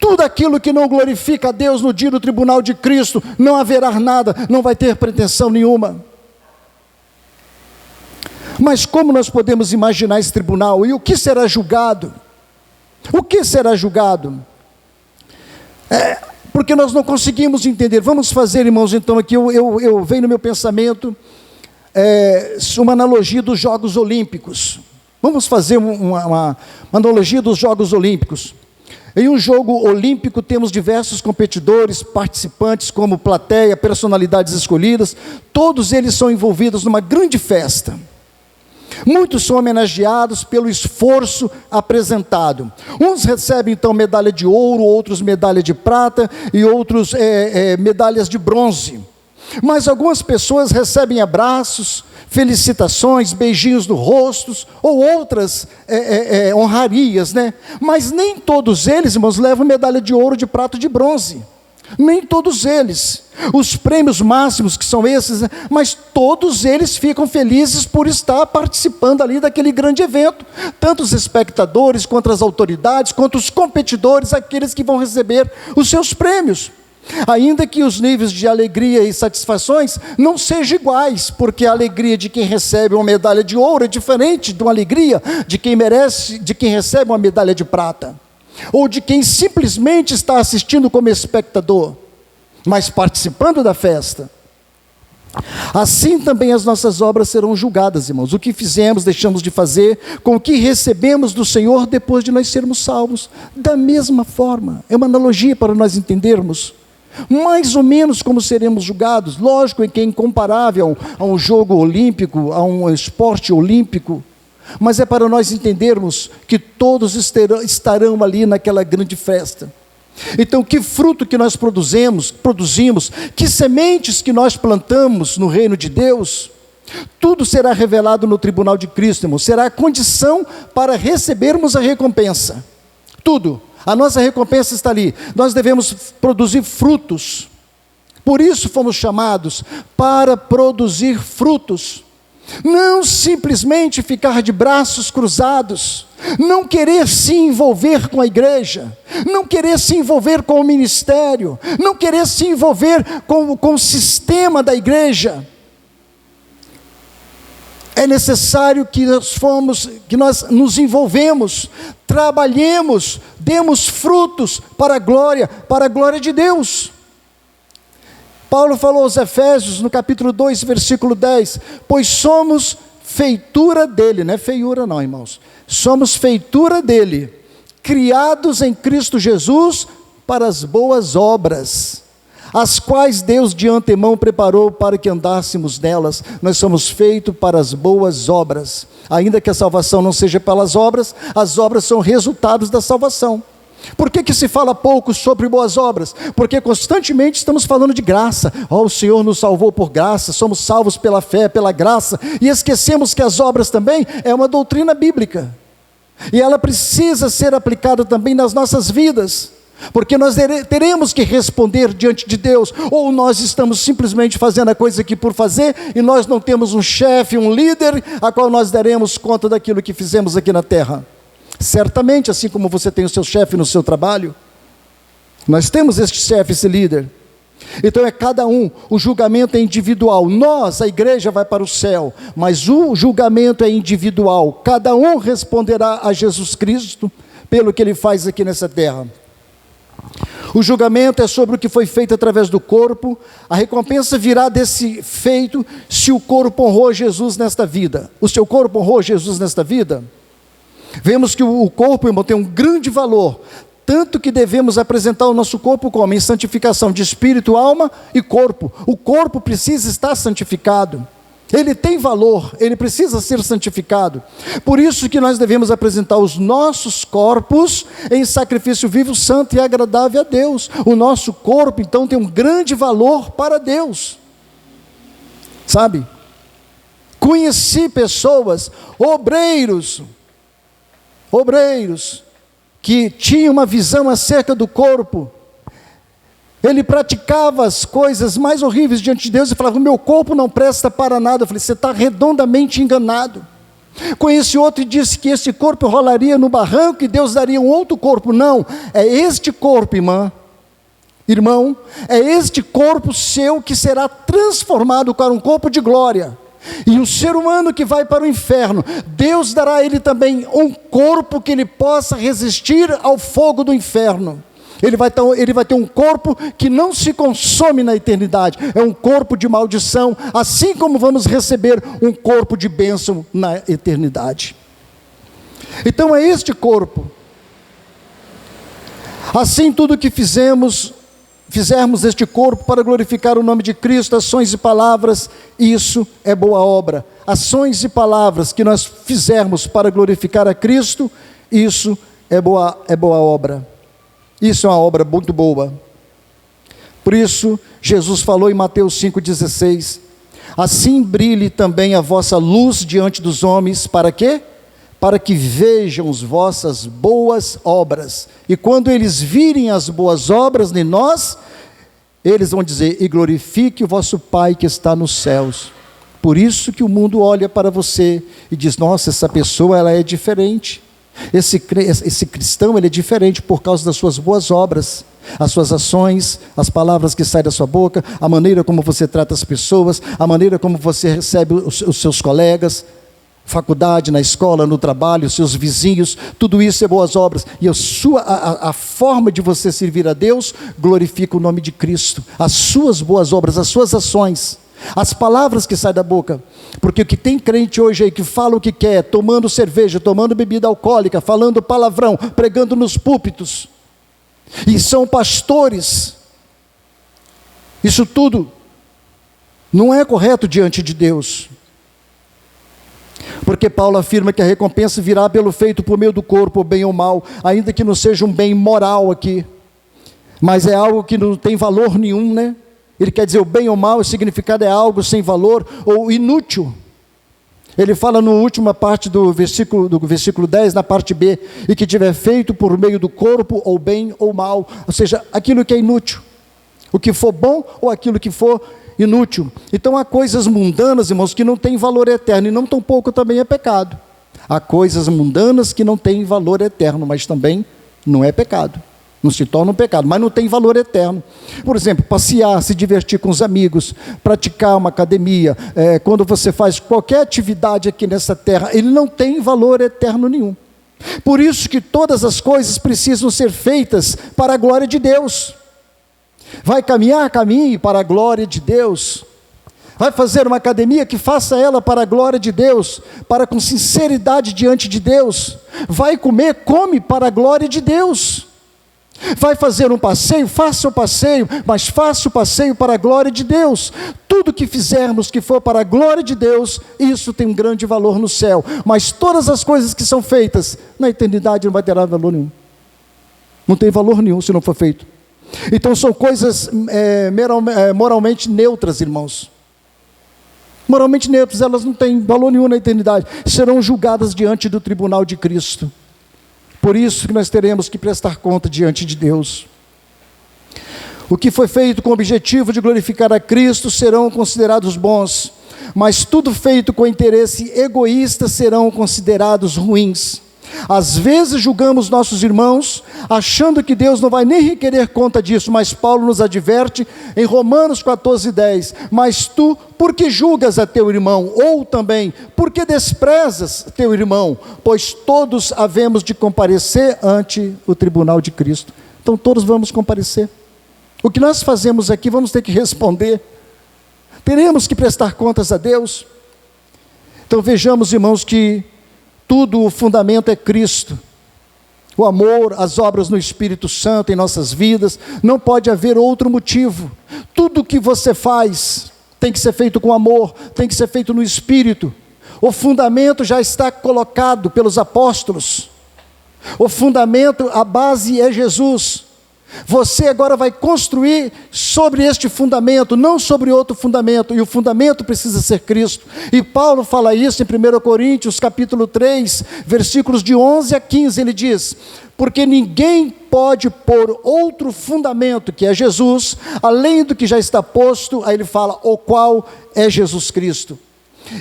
tudo aquilo que não glorifica a Deus no dia do tribunal de Cristo, não haverá nada, não vai ter pretensão nenhuma. Mas como nós podemos imaginar esse tribunal? E o que será julgado? O que será julgado? Porque nós não conseguimos entender. Vamos fazer, irmãos, então aqui, eu venho no meu pensamento, uma analogia dos Jogos Olímpicos. Vamos fazer uma analogia dos Jogos Olímpicos. Em um jogo olímpico temos diversos competidores, participantes como plateia, personalidades escolhidas. Todos eles são envolvidos numa grande festa. Muitos são homenageados pelo esforço apresentado. Uns recebem então medalha de ouro, outros medalha de prata e outros medalhas de bronze. Mas algumas pessoas recebem abraços, felicitações, beijinhos no rosto, ou outras honrarias, né? Mas nem todos eles, irmãos, levam medalha de ouro, de prata, de bronze. Nem todos eles. Os prêmios máximos que são esses, né? Mas todos eles ficam felizes por estar participando ali daquele grande evento. Tanto os espectadores, quanto as autoridades, quanto os competidores, aqueles que vão receber os seus prêmios. Ainda que os níveis de alegria e satisfações não sejam iguais, porque a alegria de quem recebe uma medalha de ouro é diferente de uma alegria de quem recebe uma medalha de prata, ou de quem simplesmente está assistindo como espectador, mas participando da festa. Assim também as nossas obras serão julgadas, irmãos. O que fizemos, deixamos de fazer, com o que recebemos do Senhor depois de nós sermos salvos. Da mesma forma, é uma analogia para nós entendermos. mais ou menos como seremos julgados. Lógico que é incomparável a um jogo olímpico, a um esporte olímpico, mas é para nós entendermos que todos estarão ali naquela grande festa. Então, que fruto que nós produzimos, que sementes que nós plantamos no reino de Deus, tudo será revelado no tribunal de Cristo, irmão. Será a condição para recebermos a recompensa. Tudo. A nossa recompensa está ali. Nós devemos produzir frutos. Por isso fomos chamados para produzir frutos. Não simplesmente ficar de braços cruzados. Não querer se envolver com a igreja. Não querer se envolver com o ministério. Não querer se envolver com o sistema da igreja. É necessário que nós nos envolvemos, trabalhemos, demos frutos para a glória de Deus. Paulo falou aos Efésios, no capítulo 2, versículo 10, pois somos feitura dele, não é feiura não, irmãos, somos feitura dele, criados em Cristo Jesus para as boas obras, as quais Deus de antemão preparou para que andássemos nelas. Nós somos feitos para as boas obras, ainda que a salvação não seja pelas obras, as obras são resultados da salvação. Por que se fala pouco sobre boas obras? Porque constantemente estamos falando de graça. O Senhor nos salvou por graça, somos salvos pela fé, pela graça, e esquecemos que as obras também é uma doutrina bíblica, e ela precisa ser aplicada também nas nossas vidas, porque nós teremos que responder diante de Deus, ou nós estamos simplesmente fazendo a coisa aqui por fazer, e nós não temos um chefe, um líder, a qual nós daremos conta daquilo que fizemos aqui na terra. Certamente, assim como você tem o seu chefe no seu trabalho, nós temos este chefe, esse líder. Então é cada um, o julgamento é individual. Nós, a igreja, vai para o céu, mas o julgamento é individual. Cada um responderá a Jesus Cristo pelo que ele faz aqui nessa terra. O julgamento é sobre o que foi feito através do corpo. A recompensa virá desse feito se o corpo honrou Jesus nesta vida. O seu corpo honrou Jesus nesta vida? Vemos que o corpo, irmão, tem um grande valor, tanto que devemos apresentar o nosso corpo como em santificação de espírito, alma e corpo. O corpo precisa estar santificado. Ele tem valor, ele precisa ser santificado. Por isso que nós devemos apresentar os nossos corpos em sacrifício vivo, santo e agradável a Deus. O nosso corpo, então, tem um grande valor para Deus. Sabe? Conheci pessoas, obreiros, que tinham uma visão acerca do corpo. Ele praticava as coisas mais horríveis diante de Deus e falava, o meu corpo não presta para nada. Eu falei, você está redondamente enganado. Conheci outro e disse que esse corpo rolaria no barranco e Deus daria um outro corpo. Não, é este corpo, irmão, é este corpo seu que será transformado para um corpo de glória. E o ser humano que vai para o inferno, Deus dará a ele também um corpo que ele possa resistir ao fogo do inferno. Ele vai ter um corpo que não se consome na eternidade, é um corpo de maldição, assim como vamos receber um corpo de bênção na eternidade. Então é este corpo. Assim, tudo que fizermos este corpo para glorificar o nome de Cristo, ações e palavras, isso é boa obra. Ações e palavras que nós fizermos para glorificar a Cristo, isso é boa obra. Isso é uma obra muito boa. Por isso, Jesus falou em Mateus 5,16, assim brilhe também a vossa luz diante dos homens, para quê? Para que vejam as vossas boas obras, e quando eles virem as boas obras em nós, eles vão dizer, e glorifique o vosso Pai que está nos céus. Por isso que o mundo olha para você e diz, nossa, essa pessoa ela é diferente. Esse cristão ele é diferente por causa das suas boas obras, as suas ações, as palavras que saem da sua boca, a maneira como você trata as pessoas, a maneira como você recebe os seus colegas, faculdade, na escola, no trabalho, os seus vizinhos, tudo isso é boas obras, e a forma de você servir a Deus glorifica o nome de Cristo, as suas boas obras, as suas ações, as palavras que saem da boca, porque o que tem crente hoje aí que fala o que quer, tomando cerveja, tomando bebida alcoólica, falando palavrão, pregando nos púlpitos, e são pastores, Isso tudo não é correto diante de Deus. Porque Paulo afirma que a recompensa virá pelo feito por meio do corpo, bem ou mal, ainda que não seja um bem moral aqui, mas é algo que não tem valor nenhum, né? Ele quer dizer o bem ou mal, o significado é algo sem valor ou inútil. Ele fala na última parte do versículo 10, na parte B, e que tiver feito por meio do corpo, ou bem ou mal, ou seja, aquilo que é inútil, o que for bom ou aquilo que for inútil. Então há coisas mundanas, irmãos, que não têm valor eterno, e não tão pouco também é pecado. Há coisas mundanas que não têm valor eterno, mas também não é pecado. Não se torna um pecado, mas não tem valor eterno. Por exemplo, passear, se divertir com os amigos, praticar uma academia, quando você faz qualquer atividade aqui nessa terra, ele não tem valor eterno nenhum. Por isso que todas as coisas precisam ser feitas para a glória de Deus. Vai caminhar, caminhe para a glória de Deus. Vai fazer uma academia, que faça ela para a glória de Deus, para com sinceridade diante de Deus. Vai comer, come para a glória de Deus. Vai fazer um passeio, faça o passeio, mas faça o passeio para a glória de Deus. Tudo que fizermos que for para a glória de Deus, isso tem um grande valor no céu. Mas todas as coisas que são feitas na eternidade não vai ter valor nenhum. Não tem valor nenhum se não for feito. Então são coisas moralmente neutras, irmãos. Moralmente neutras, elas não têm valor nenhum na eternidade. Serão julgadas diante do tribunal de Cristo. Por isso que nós teremos que prestar conta diante de Deus. O que foi feito com o objetivo de glorificar a Cristo serão considerados bons, mas tudo feito com interesse egoísta serão considerados ruins. Às vezes julgamos nossos irmãos, achando que Deus não vai nem requerer conta disso, mas Paulo nos adverte em Romanos 14:10, mas tu, por que julgas a teu irmão? Ou também, por que desprezas teu irmão? Pois todos havemos de comparecer ante o tribunal de Cristo. Então todos vamos comparecer. O que nós fazemos aqui, vamos ter que responder. Teremos que prestar contas a Deus. Então vejamos, irmãos, que tudo o fundamento é Cristo. O amor, as obras no Espírito Santo em nossas vidas, não pode haver outro motivo. Tudo que você faz tem que ser feito com amor, tem que ser feito no Espírito. O fundamento já está colocado pelos apóstolos. O fundamento, a base é Jesus. Você agora vai construir sobre este fundamento, não sobre outro fundamento, e o fundamento precisa ser Cristo. E Paulo fala isso em 1 Coríntios capítulo 3, versículos de 11 a 15, ele diz: porque ninguém pode pôr outro fundamento, que é Jesus, além do que já está posto, aí ele fala, o qual é Jesus Cristo.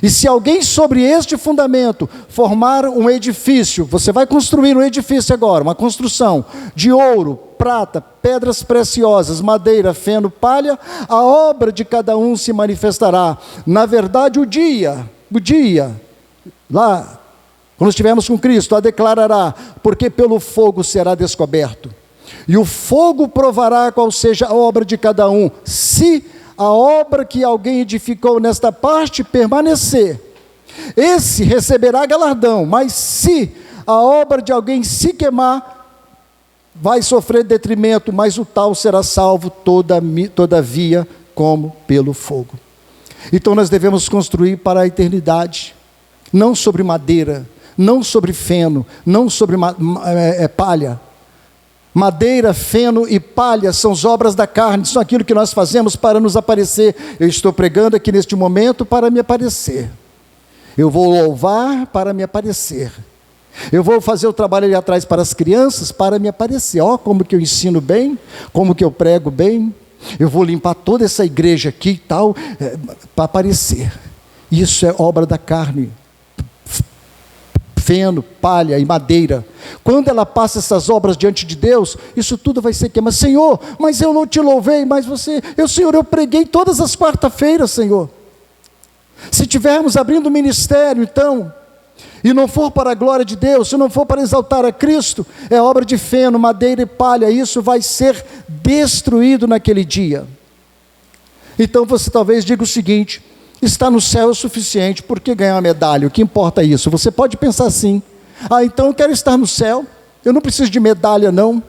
E se alguém sobre este fundamento formar um edifício, você vai construir um edifício agora, uma construção de ouro, prata, pedras preciosas, madeira, feno, palha, a obra de cada um se manifestará. Na verdade, o dia, lá, quando estivermos com Cristo, a declarará, porque pelo fogo será descoberto. E o fogo provará qual seja a obra de cada um, se a obra que alguém edificou nesta parte permanecer, esse receberá galardão, mas se a obra de alguém se queimar, vai sofrer detrimento, mas o tal será salvo todavia como pelo fogo. Então nós devemos construir para a eternidade, não sobre madeira, não sobre feno, não sobre palha. Madeira, feno e palha são as obras da carne, são aquilo que nós fazemos para nos aparecer. Eu estou pregando aqui neste momento para me aparecer. Eu vou louvar para me aparecer. Eu vou fazer o trabalho ali atrás para as crianças para me aparecer. Ó, como que eu ensino bem, como que eu prego bem. Eu vou limpar toda essa igreja aqui e tal, para aparecer. Isso é obra da carne. Feno, palha e madeira. Quando ela passa essas obras diante de Deus, isso tudo vai ser queimado. Senhor, mas eu não te louvei, mas Senhor, eu preguei todas as quarta-feiras, Senhor. Se tivermos abrindo o ministério, então, e não for para a glória de Deus, se não for para exaltar a Cristo, é obra de feno, madeira e palha, isso vai ser destruído naquele dia. Então você talvez diga o seguinte: estar no céu é o suficiente, por que ganhar uma medalha? O que importa é isso? Você pode pensar assim: então eu quero estar no céu, eu não preciso de medalha não.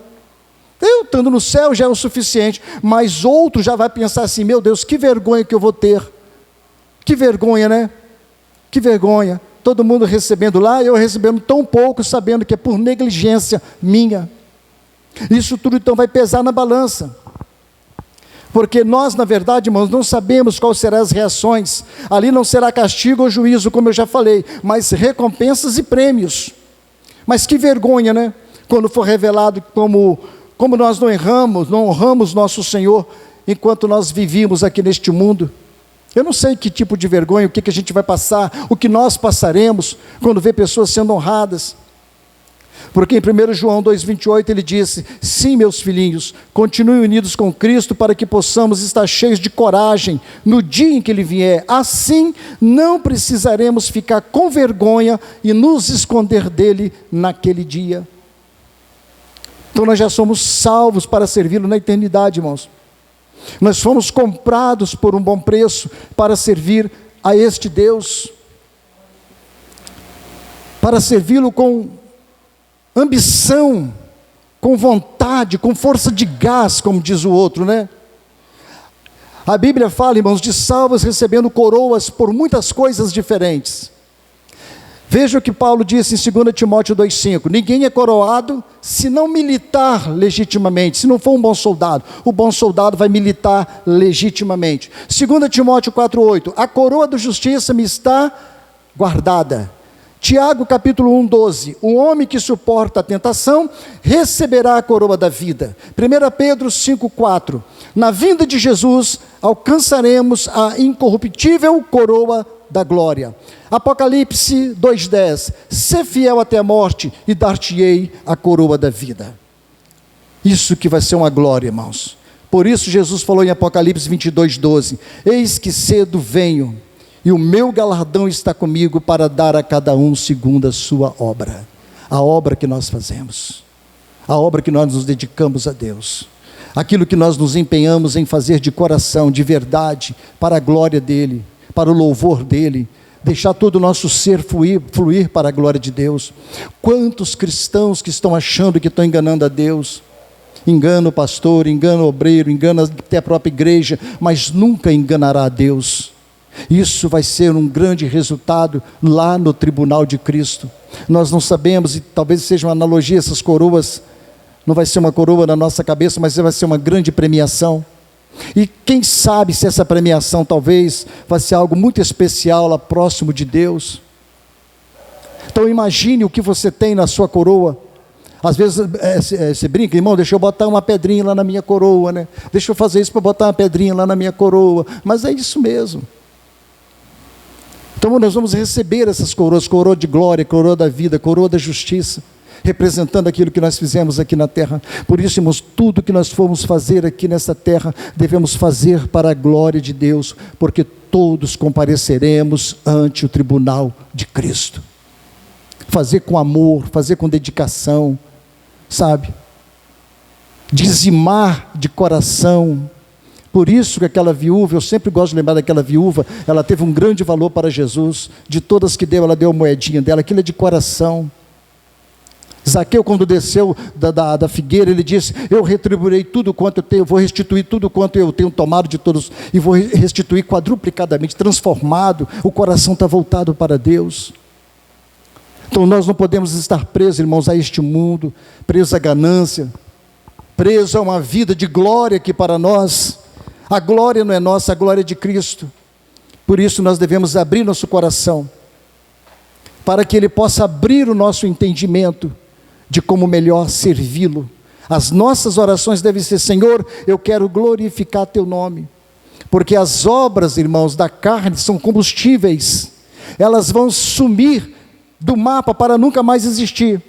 Eu estando no céu já é o suficiente, mas outro já vai pensar assim: meu Deus, que vergonha que eu vou ter. Que vergonha, né? Que vergonha. Todo mundo recebendo lá, eu recebendo tão pouco, sabendo que é por negligência minha. Isso tudo então vai pesar na balança. Porque nós, na verdade, irmãos, não sabemos quais serão as reações. Ali não será castigo ou juízo, como eu já falei, mas recompensas e prêmios. Mas que vergonha, né? Quando for revelado como nós não honramos nosso Senhor enquanto nós vivíamos aqui neste mundo. Eu não sei que tipo de vergonha, o que a gente vai passar, o que nós passaremos quando vê pessoas sendo honradas. Porque em 1 João 2,28 ele disse: sim, meus filhinhos, continuem unidos com Cristo para que possamos estar cheios de coragem no dia em que Ele vier. Assim não precisaremos ficar com vergonha e nos esconder dele naquele dia. Então nós já somos salvos para servi-lo na eternidade, irmãos. Nós fomos comprados por um bom preço para servir a este Deus, para servi-lo com ambição, com vontade, com força de gás, como diz o outro, né? A Bíblia fala, irmãos, de salvos recebendo coroas por muitas coisas diferentes. Veja o que Paulo disse em 2 Timóteo 2,5: ninguém é coroado se não militar legitimamente, se não for um bom soldado. O bom soldado vai militar legitimamente. 2 Timóteo 4,8: a coroa da justiça me está guardada. Tiago capítulo 1,12: o homem que suporta a tentação receberá a coroa da vida. 1 Pedro 5,4: na vinda de Jesus alcançaremos a incorruptível coroa da glória. Apocalipse 2,10: sê fiel até a morte e dar-te-ei a coroa da vida. Isso que vai ser uma glória, irmãos. Por isso Jesus falou em Apocalipse 22,12: eis que cedo venho, e o meu galardão está comigo para dar a cada um segundo a sua obra. A obra que nós fazemos, a obra que nós nos dedicamos a Deus, aquilo que nós nos empenhamos em fazer de coração, de verdade, para a glória dEle, para o louvor dEle, deixar todo o nosso ser fluir para a glória de Deus. Quantos cristãos que estão achando que estão enganando a Deus, engana o pastor, engana o obreiro, engana até a própria igreja, mas nunca enganará a Deus. Isso vai ser um grande resultado lá no tribunal de Cristo. Nós não sabemos, e talvez seja uma analogia, essas coroas, não vai ser uma coroa na nossa cabeça, mas vai ser uma grande premiação. E quem sabe se essa premiação talvez vai ser algo muito especial lá próximo de Deus. Então imagine o que você tem na sua coroa. Às vezes você brinca: irmão, deixa eu botar uma pedrinha lá na minha coroa, né? Deixa eu fazer isso para botar uma pedrinha lá na minha coroa. Mas é isso mesmo. Então nós vamos receber essas coroas: coroa de glória, coroa da vida, coroa da justiça, representando aquilo que nós fizemos aqui na terra. Por isso, irmãos, tudo que nós formos fazer aqui nessa terra, devemos fazer para a glória de Deus, porque todos compareceremos ante o tribunal de Cristo. Fazer com amor, fazer com dedicação, sabe? Dizimar de coração. Por isso que aquela viúva, eu sempre gosto de lembrar daquela viúva, ela teve um grande valor para Jesus. De todas que deu, ela deu a moedinha dela, aquilo é de coração. Zaqueu, quando desceu da figueira, ele disse: eu retribuirei tudo quanto eu tenho, vou restituir tudo quanto eu tenho tomado de todos, e vou restituir quadruplicadamente, transformado. O coração está voltado para Deus. Então nós não podemos estar presos, irmãos, a este mundo, presos à ganância, presos a uma vida de glória que para nós, a glória não é nossa, a glória é de Cristo. Por isso nós devemos abrir nosso coração, para que Ele possa abrir o nosso entendimento de como melhor servi-lo. As nossas orações devem ser: Senhor, eu quero glorificar Teu nome, porque as obras, irmãos, da carne são combustíveis, elas vão sumir do mapa para nunca mais existir.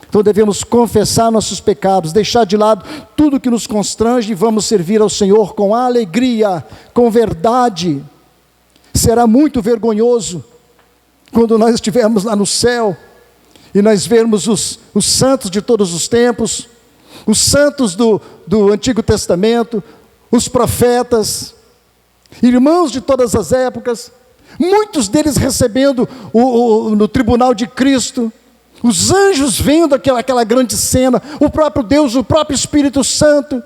Então devemos confessar nossos pecados, deixar de lado tudo que nos constrange e vamos servir ao Senhor com alegria, com verdade. Será muito vergonhoso quando nós estivermos lá no céu e nós vermos os santos de todos os tempos, os santos do Antigo Testamento, os profetas, irmãos de todas as épocas, muitos deles recebendo no tribunal de Cristo Os anjos vendo aquela grande cena, o próprio Deus, o próprio Espírito Santo.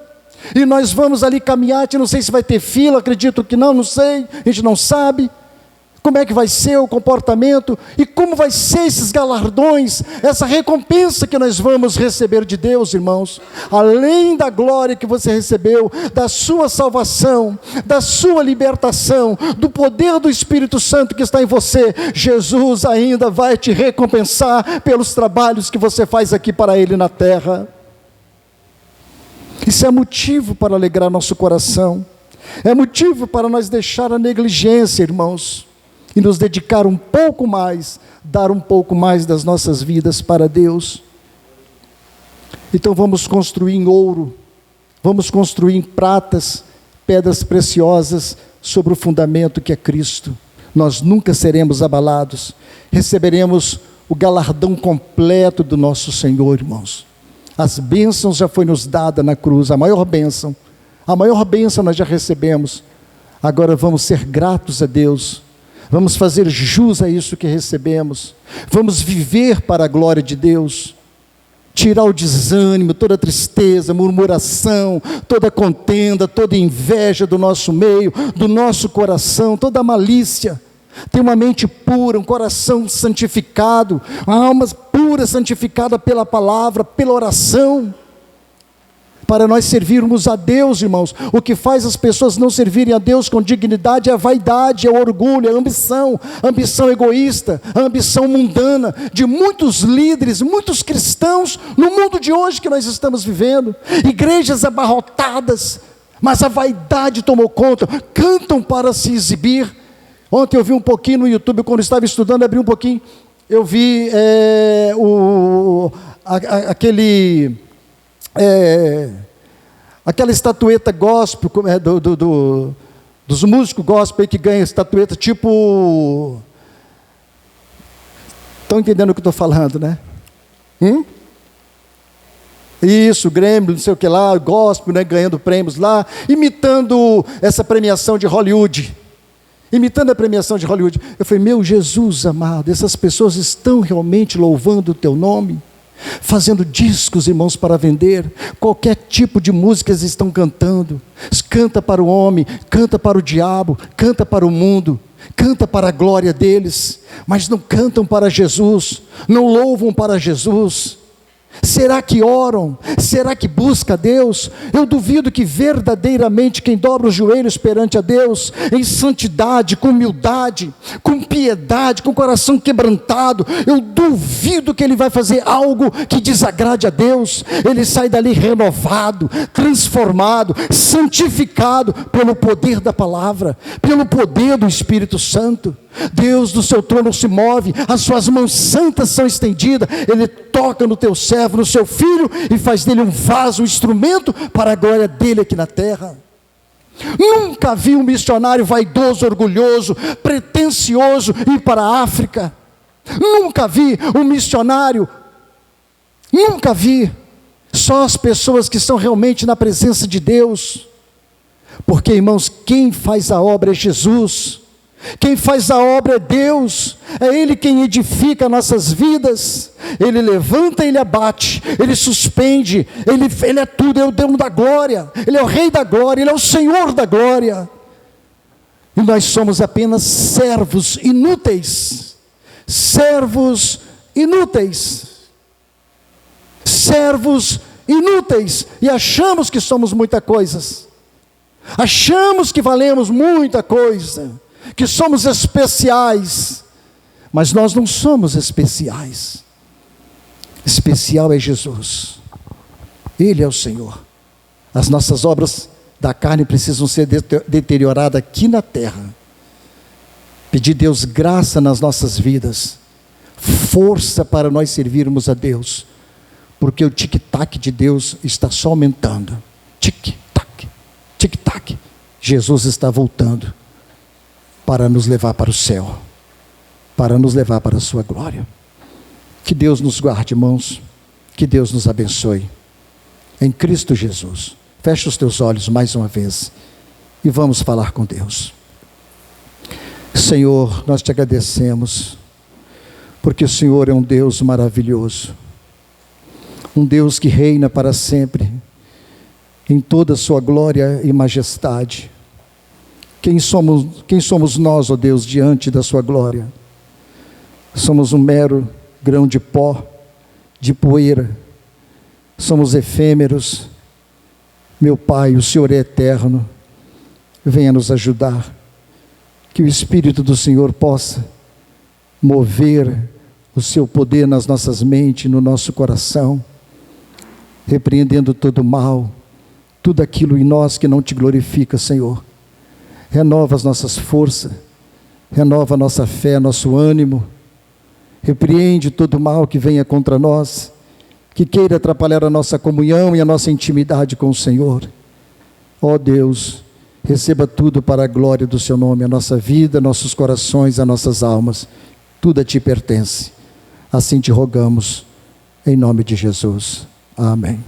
E nós vamos ali caminhar, não sei se vai ter fila, acredito que não sei, a gente não sabe. Como é que vai ser o comportamento e como vai ser esses galardões, essa recompensa que nós vamos receber de Deus, irmãos. Além da glória que você recebeu, da sua salvação, da sua libertação, do poder do Espírito Santo que está em você, Jesus ainda vai te recompensar pelos trabalhos que você faz aqui para Ele na terra. Isso é motivo para alegrar nosso coração, é motivo para nós deixar a negligência, irmãos, e nos dedicar um pouco mais, dar um pouco mais das nossas vidas para Deus. Então vamos construir em ouro, vamos construir em pratas, pedras preciosas, sobre o fundamento que é Cristo. Nós nunca seremos abalados, receberemos o galardão completo do nosso Senhor, irmãos. As bênçãos já foi nos dada na cruz, a maior bênção nós já recebemos. Agora vamos ser gratos a Deus, vamos fazer jus a isso que recebemos, vamos viver para a glória de Deus, tirar o desânimo, toda a tristeza, murmuração, toda a contenda, toda a inveja do nosso meio, do nosso coração, toda a malícia. Ter uma mente pura, um coração santificado, uma alma pura, santificada pela palavra, pela oração, para nós servirmos a Deus, irmãos. O que faz as pessoas não servirem a Deus com dignidade é a vaidade, é o orgulho, é a ambição egoísta, a ambição mundana, de muitos líderes, muitos cristãos, no mundo de hoje que nós estamos vivendo, igrejas abarrotadas, mas a vaidade tomou conta, cantam para se exibir. Ontem eu vi um pouquinho no YouTube, quando estava estudando, abri um pouquinho, eu vi aquela estatueta gospel, dos músicos gospel aí que ganham estatueta, tipo, estão entendendo o que eu estou falando, né? Isso, Grêmio, não sei o que lá, gospel, né, ganhando prêmios lá, imitando essa premiação de Hollywood. Imitando a premiação de Hollywood. Eu falei, meu Jesus amado, essas pessoas estão realmente louvando o teu nome? Fazendo discos, irmãos, para vender, qualquer tipo de música eles estão cantando. Canta para o homem, canta para o diabo, canta para o mundo, canta para a glória deles, mas não cantam para Jesus, não louvam para Jesus. Será que oram? Será que busca a Deus? Eu duvido que verdadeiramente quem dobra os joelhos perante a Deus, em santidade, com humildade, com piedade, com coração quebrantado, eu duvido que ele vai fazer algo que desagrade a Deus. Ele sai dali renovado, transformado, santificado pelo poder da palavra, pelo poder do Espírito Santo. Deus do seu trono se move, as suas mãos santas são estendidas, Ele toca no teu servo, no seu filho, e faz dele um vaso, um instrumento para a glória dele aqui na terra. Nunca vi um missionário vaidoso, orgulhoso, pretensioso ir para a África. Nunca vi um missionário, nunca vi. Só as pessoas que estão realmente na presença de Deus, porque, irmãos, quem faz a obra é Jesus. Quem faz a obra é Deus, é Ele quem edifica nossas vidas. Ele levanta, Ele abate, Ele suspende, Ele é tudo, é o Deus da glória, Ele é o Rei da glória, Ele é o Senhor da glória. E nós somos apenas servos inúteis, servos inúteis, servos inúteis, e achamos que somos muita coisa, achamos que valemos muita coisa, que somos especiais, mas nós não somos especiais. Especial é Jesus, Ele é o Senhor. As nossas obras da carne precisam ser deterioradas aqui na terra. Pedir a Deus graça nas nossas vidas, força para nós servirmos a Deus, porque o tic-tac de Deus está só aumentando. Tic-tac, tic-tac. Jesus está voltando para nos levar para o céu, para nos levar para a sua glória. Que Deus nos guarde, irmãos, que Deus nos abençoe, em Cristo Jesus. Feche os teus olhos mais uma vez, e vamos falar com Deus. Senhor, nós te agradecemos, porque o Senhor é um Deus maravilhoso, um Deus que reina para sempre, em toda a sua glória e majestade. Quem somos nós, ó Deus, diante da sua glória? Somos um mero grão de pó, de poeira, somos efêmeros. Meu Pai, o Senhor é eterno, venha nos ajudar, que o Espírito do Senhor possa mover o seu poder nas nossas mentes, no nosso coração, repreendendo todo o mal, tudo aquilo em nós que não te glorifica, Senhor. Renova as nossas forças, renova a nossa fé, nosso ânimo, repreende todo o mal que venha contra nós, que queira atrapalhar a nossa comunhão e a nossa intimidade com o Senhor. Ó Deus, receba tudo para a glória do seu nome, a nossa vida, nossos corações, as nossas almas, tudo a ti pertence. Assim te rogamos, em nome de Jesus. Amém.